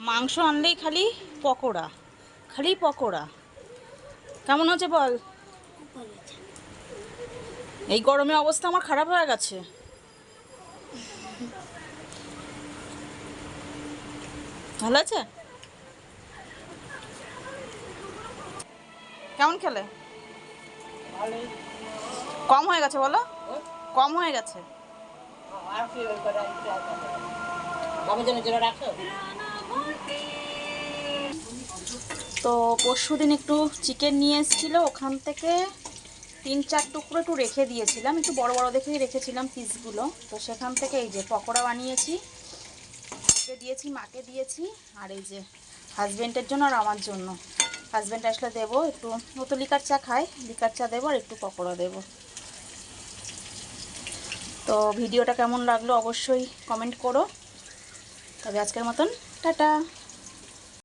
মাংস আনলেই খালি পকোড়া, খালি পকোড়া। কেমন হচ্ছে বল? এই গরমে অবস্থা আমার খারাপ হয়ে গেছে। ভালো আছে? কেমন খেলে? কম হয়ে গেছে বলো, কম হয়ে গেছে। তো পরশুদিন একটু চিকেন নিয়ে এসেছিল, ওখান থেকে 3-4 টুকরো একটু রেখে দিয়েছিলাম, একটু বড় বড় দেখেই রেখেছিলাম পিসগুলো। তো সেখান থেকে এই যে পকোড়া বানিয়েছি, ওকে দিয়েছি, মাকে দিয়েছি, আর এই যে হাজব্যান্ডের জন্য আর আমার জন্য। হাজব্যান্ড আসলে দেবো একটু, ও তো লিকার চা খায়, লিকার চা দেবো আর একটু পকোড়া দেবো। তো ভিডিওটা কেমন লাগলো অবশ্যই কমেন্ট করো। তবে আজকের মতন টাটা।